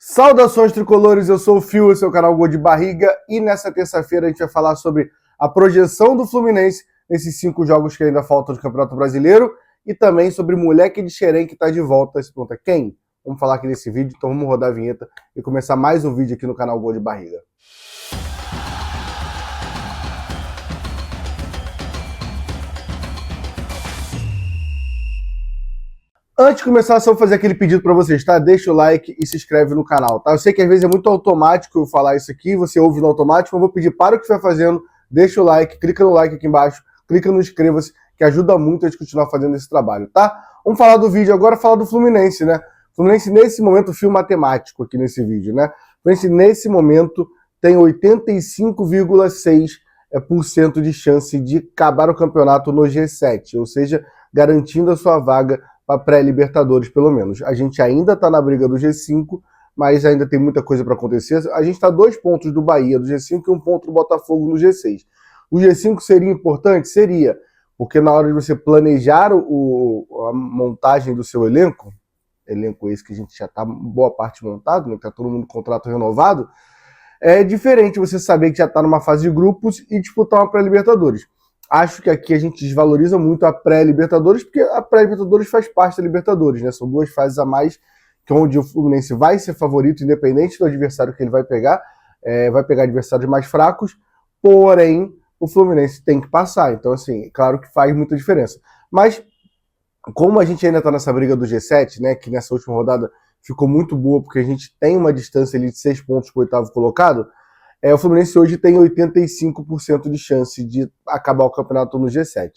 Saudações tricolores, eu sou o Fio, esse é o canal Gol de Barriga e nessa terça-feira a gente vai falar sobre a projeção do Fluminense nesses 5 jogos que ainda faltam do Campeonato Brasileiro e também sobre o moleque de Xerém que está de volta. Esse ponto é quem? Vamos falar aqui nesse vídeo, então vamos rodar a vinheta e começar mais um vídeo aqui no canal Gol de Barriga. Antes de começar, só vou fazer aquele pedido para vocês, tá? Deixa o like e se inscreve no canal, tá? Eu sei que às vezes é muito automático eu falar isso aqui, você ouve no automático, eu vou pedir para o que estiver fazendo, deixa o like, clica no like aqui embaixo, clica no inscreva-se, que ajuda muito a gente continuar fazendo esse trabalho, tá? Vamos falar do vídeo agora, falar do Fluminense, né? O Fluminense, nesse momento, fio matemático aqui nesse vídeo, né? O Fluminense, nesse momento, tem 85,6% de chance de acabar o campeonato no G7, ou seja, garantindo a sua vaga para pré-Libertadores, pelo menos. A gente ainda está na briga do G5, mas ainda tem muita coisa para acontecer. A gente está 2 pontos do Bahia do G5 e 1 ponto do Botafogo no G6. O G5 seria importante? Seria, porque na hora de você planejar a montagem do seu elenco esse que a gente já está boa parte montado, né, está todo mundo com contrato renovado, é diferente você saber que já está numa fase de grupos e disputar uma pré-Libertadores. Acho que aqui a gente desvaloriza muito a pré-Libertadores, porque a pré-Libertadores faz parte da Libertadores, né? São 2 fases a mais, que onde o Fluminense vai ser favorito, independente do adversário que ele vai pegar adversários mais fracos, porém, o Fluminense tem que passar. Então, assim, claro que faz muita diferença. Mas, como a gente ainda está nessa briga do G7, né, que nessa última rodada ficou muito boa, porque a gente tem uma distância ali de 6 pontos para o 8º colocado, o Fluminense hoje tem 85% de chance de acabar o campeonato no G7.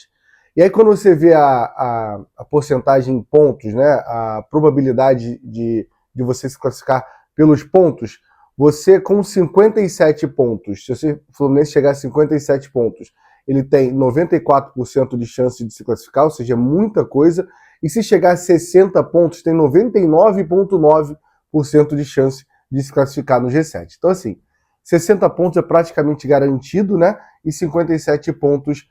E aí quando você vê a porcentagem em pontos, né, a probabilidade de você se classificar pelos pontos, você com 57 pontos, se o Fluminense chegar a 57 pontos, ele tem 94% de chance de se classificar, ou seja, é muita coisa, e se chegar a 60 pontos, tem 99,9% de chance de se classificar no G7. Então assim, 60 pontos é praticamente garantido, né? E 57 pontos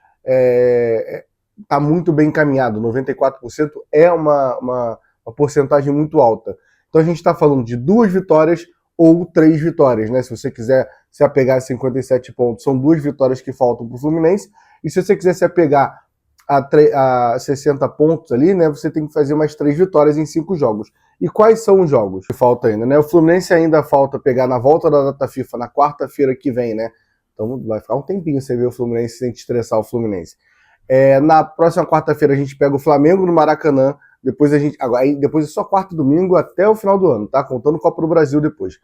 tá muito bem encaminhado. 94% é uma porcentagem muito alta. Então a gente está falando de 2 vitórias ou 3 vitórias, né? Se você quiser se apegar a 57 pontos, são 2 vitórias que faltam para o Fluminense. E se você quiser se apegar a 60 pontos ali, né? Você tem que fazer umas 3 vitórias em 5 jogos. E quais são os jogos que falta ainda, né? O Fluminense ainda falta pegar na volta da data FIFA, na quarta-feira que vem, né? Então vai ficar um tempinho você ver o Fluminense sem estressar o Fluminense. Na próxima quarta-feira a gente pega o Flamengo no Maracanã, depois depois é só quarta e domingo até o final do ano, tá? Contando Copa do Brasil depois.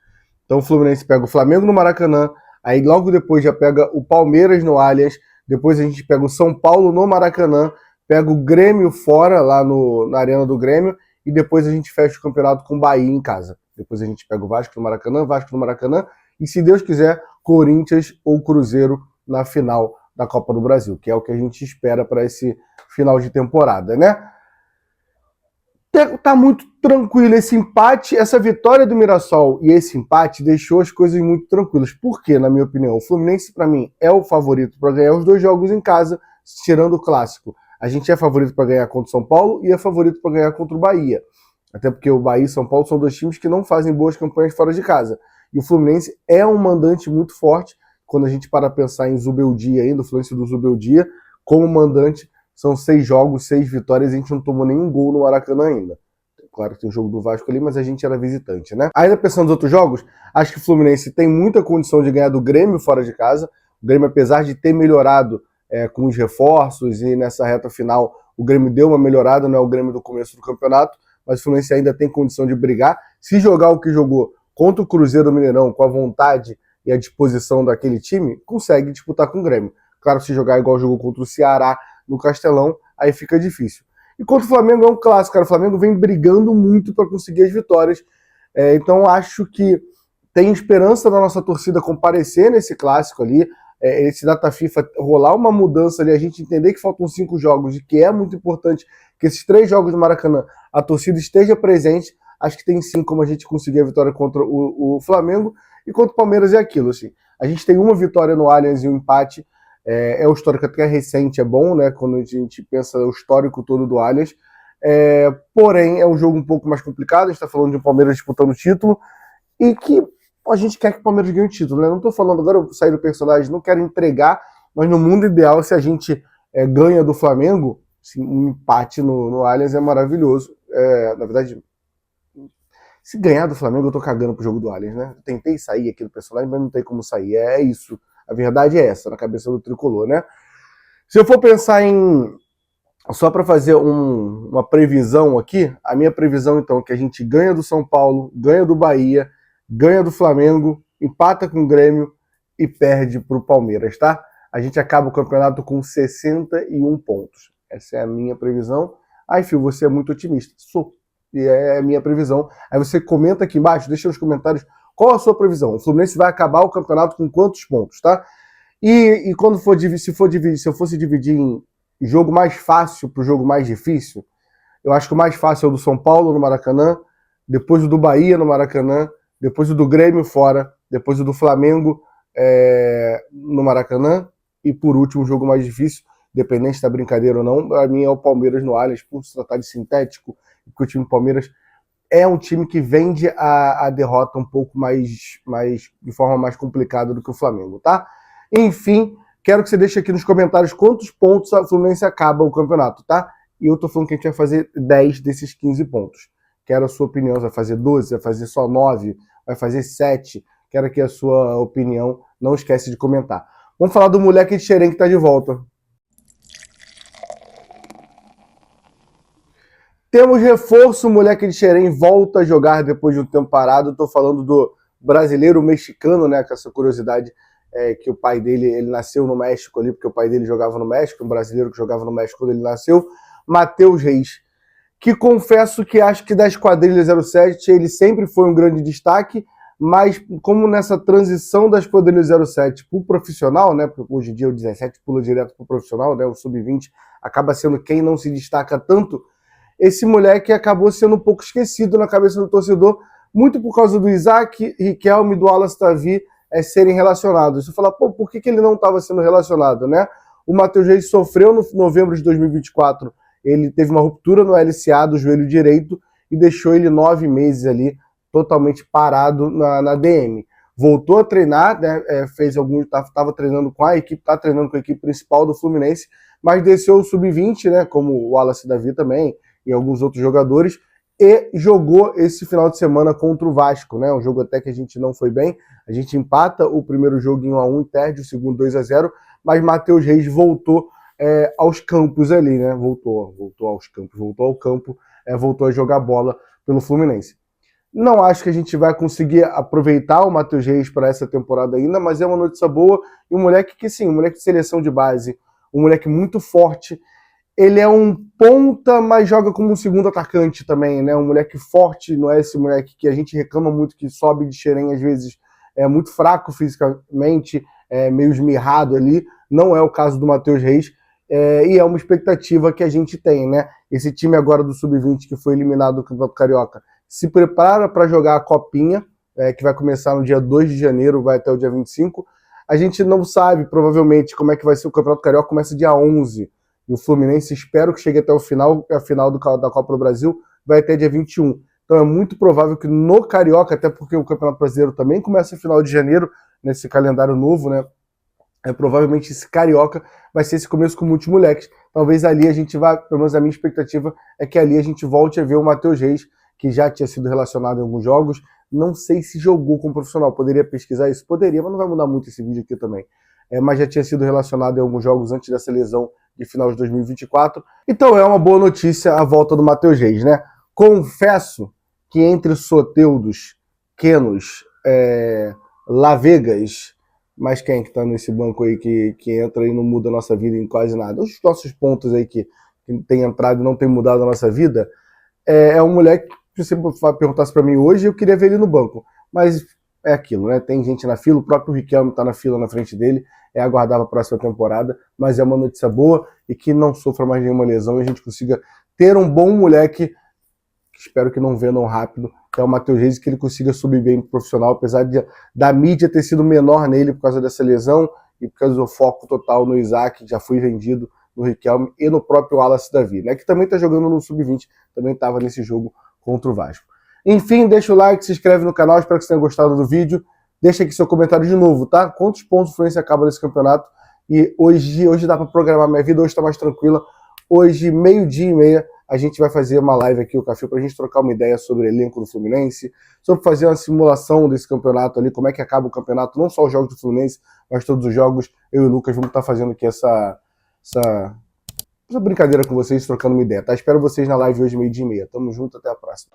Então o Fluminense pega o Flamengo no Maracanã, aí logo depois já pega o Palmeiras no Allianz, depois a gente pega o São Paulo no Maracanã, pega o Grêmio fora, lá na Arena do Grêmio, e depois a gente fecha o campeonato com o Bahia em casa. Depois a gente pega o Vasco no Maracanã, e se Deus quiser, Corinthians ou Cruzeiro na final da Copa do Brasil, que é o que a gente espera para esse final de temporada, né? Tá muito tranquilo esse empate, essa vitória do Mirassol e esse empate deixou as coisas muito tranquilas. Por quê, na minha opinião? O Fluminense, para mim, é o favorito para ganhar os 2 jogos em casa, tirando o clássico. A gente é favorito para ganhar contra o São Paulo e é favorito para ganhar contra o Bahia. Até porque o Bahia e o São Paulo são 2 times que não fazem boas campanhas fora de casa. E o Fluminense é um mandante muito forte. Quando a gente para pensar em Zubeldia ainda, o Fluminense do Zubeldia, como mandante, são 6 jogos, 6 vitórias, a gente não tomou nenhum gol no Maracanã ainda. Claro que tem o jogo do Vasco ali, mas a gente era visitante, né? Ainda pensando nos outros jogos, acho que o Fluminense tem muita condição de ganhar do Grêmio fora de casa. O Grêmio, apesar de ter melhorado com os reforços e nessa reta final o Grêmio deu uma melhorada, não é o Grêmio do começo do campeonato, mas o Fluminense ainda tem condição de brigar. Se jogar o que jogou contra o Cruzeiro do Mineirão, com a vontade e a disposição daquele time, consegue disputar com o Grêmio. Claro, se jogar igual jogou contra o Ceará no Castelão, aí fica difícil. E contra o Flamengo é um clássico, cara. O Flamengo vem brigando muito para conseguir as vitórias. Então acho que tem esperança da nossa torcida comparecer nesse clássico ali, esse data FIFA rolar uma mudança ali, a gente entender que faltam 5 jogos e que é muito importante que esses 3 jogos do Maracanã a torcida esteja presente. Acho que tem sim como a gente conseguir a vitória contra o Flamengo, e contra o Palmeiras é aquilo, assim. A gente tem uma vitória no Allianz e um empate. O histórico até recente, é bom, né? Quando a gente pensa o histórico todo do Allianz. Porém, é um jogo um pouco mais complicado. A gente está falando de um Palmeiras disputando o título. e que a gente quer que o Palmeiras ganhe o título, né? Não tô falando agora, eu saí do personagem, não quero entregar, mas no mundo ideal, se a gente ganha do Flamengo, assim, um empate no Allianz é maravilhoso. Na verdade, se ganhar do Flamengo, eu tô cagando pro jogo do Allianz, né? Eu tentei sair aqui do personagem, mas não tem como sair. É isso. A verdade é essa, na cabeça do tricolor, né? Se eu for pensar em. Só para fazer uma previsão aqui, a minha previsão, então, é que a gente ganha do São Paulo, ganha do Bahia, ganha do Flamengo, empata com o Grêmio e perde pro Palmeiras, tá? A gente acaba o campeonato com 61 pontos. Essa é a minha previsão. Ai, Fio, você é muito otimista. Sou. E é a minha previsão. Aí você comenta aqui embaixo, deixa nos comentários qual a sua previsão. O Fluminense vai acabar o campeonato com quantos pontos, tá? E quando for dividir, se eu fosse dividir em jogo mais fácil para o jogo mais difícil, eu acho que o mais fácil é o do São Paulo no Maracanã, depois o do Bahia no Maracanã, depois o do Grêmio fora, depois o do Flamengo no Maracanã, e por último o jogo mais difícil, independente da brincadeira ou não, para mim é o Palmeiras no Allianz, por se tratar de sintético, porque o time do Palmeiras é um time que vende a derrota um pouco mais de forma mais complicada do que o Flamengo, tá? Enfim, quero que você deixe aqui nos comentários quantos pontos a Fluminense acaba o campeonato, tá? E eu tô falando que a gente vai fazer 10 desses 15 pontos. Quero a sua opinião, vai fazer 12, vai fazer só 9, vai fazer 7. Quero aqui a sua opinião, não esquece de comentar. Vamos falar do moleque de Xerém que tá de volta. Temos reforço, o moleque de Xerém volta a jogar depois de um tempo parado. Estou falando do brasileiro mexicano, né? Com essa curiosidade que o pai dele, ele nasceu no México ali, porque o pai dele jogava no México, um brasileiro que jogava no México quando ele nasceu, Matheus Reis, que confesso que acho que da Esquadrilha 07 ele sempre foi um grande destaque, mas como nessa transição da Esquadrilha 07 para o profissional, né? Porque hoje em dia o 17 pula direto para o profissional, né? O sub-20 acaba sendo quem não se destaca tanto. Esse moleque acabou sendo um pouco esquecido na cabeça do torcedor, muito por causa do Isaac, Riquelme e do Wallace Davi serem relacionados. Você fala, pô, por que ele não estava sendo relacionado, né? O Matheus Reis sofreu no novembro de 2024, ele teve uma ruptura no LCA do joelho direito e deixou ele 9 meses ali totalmente parado na DM. Voltou a treinar, né? Estava treinando com a equipe, está treinando com a equipe principal do Fluminense, mas desceu o sub-20, né? Como o Wallace Davi também, e alguns outros jogadores, e jogou esse final de semana contra o Vasco, né? Um jogo até que a gente não foi bem, a gente empata o primeiro jogo em 1-1 e perde o segundo 2-0, mas Matheus Reis voltou aos campos ali, né? Voltou aos campos, voltou ao campo, voltou a jogar bola pelo Fluminense. Não acho que a gente vai conseguir aproveitar o Matheus Reis para essa temporada ainda, mas é uma notícia boa, e um moleque que sim, um moleque de seleção de base, um moleque muito forte. Ele é um ponta, mas joga como um segundo atacante também, né? Um moleque forte, não é esse moleque que a gente reclama muito, que sobe de Xerém, às vezes é muito fraco fisicamente, meio esmirrado ali. Não é o caso do Matheus Reis, e é uma expectativa que a gente tem, né? Esse time agora do Sub-20, que foi eliminado do Campeonato Carioca, se prepara para jogar a Copinha, que vai começar no dia 2 de janeiro, vai até o dia 25. A gente não sabe, provavelmente, como é que vai ser o Campeonato Carioca, começa dia 11. E o Fluminense, espero que chegue até o final, a final da Copa do Brasil vai até dia 21. Então é muito provável que no Carioca, até porque o Campeonato Brasileiro também começa no final de janeiro, nesse calendário novo, né? Provavelmente esse Carioca vai ser esse começo com muitos moleques. Talvez ali a gente vá, pelo menos a minha expectativa é que ali a gente volte a ver o Matheus Reis, que já tinha sido relacionado em alguns jogos. Não sei se jogou como profissional, poderia pesquisar isso? Poderia, mas não vai mudar muito esse vídeo aqui também. Mas já tinha sido relacionado em alguns jogos antes dessa lesão de final de 2024. Então é uma boa notícia a volta do Matheus Reis, né? Confesso que entre Soteudos, Quenos, Lavegas, mas quem que tá nesse banco aí que entra e não muda a nossa vida em quase nada? Os nossos pontos aí que tem entrado e não tem mudado a nossa vida, um moleque que se você perguntasse para mim hoje, eu queria ver ele no banco. Mas é aquilo, né? Tem gente na fila, o próprio Riquelme tá na fila na frente dele, aguardar a próxima temporada, mas é uma notícia boa e que não sofra mais nenhuma lesão e a gente consiga ter um bom moleque, que espero que não vendam rápido, que é o Matheus Reis, que ele consiga subir bem pro profissional, apesar da mídia ter sido menor nele por causa dessa lesão e por causa do foco total no Isaac, que já foi vendido, no Riquelme e no próprio Wallace Davi, né? Que também tá jogando no Sub-20, também estava nesse jogo contra o Vasco. Enfim, deixa o like, se inscreve no canal, espero que você tenha gostado do vídeo. Deixa aqui seu comentário de novo, tá? Quantos pontos o Fluminense acaba nesse campeonato? E hoje dá para programar minha vida, hoje tá mais tranquila. Hoje, 12h30, a gente vai fazer uma live aqui, o Café, pra gente trocar uma ideia sobre o elenco do Fluminense, sobre fazer uma simulação desse campeonato ali, como é que acaba o campeonato, não só os jogos do Fluminense, mas todos os jogos. Eu e o Lucas vamos estar fazendo aqui essa brincadeira com vocês, trocando uma ideia, tá? Espero vocês na live hoje, 12h30. Tamo junto, até a próxima.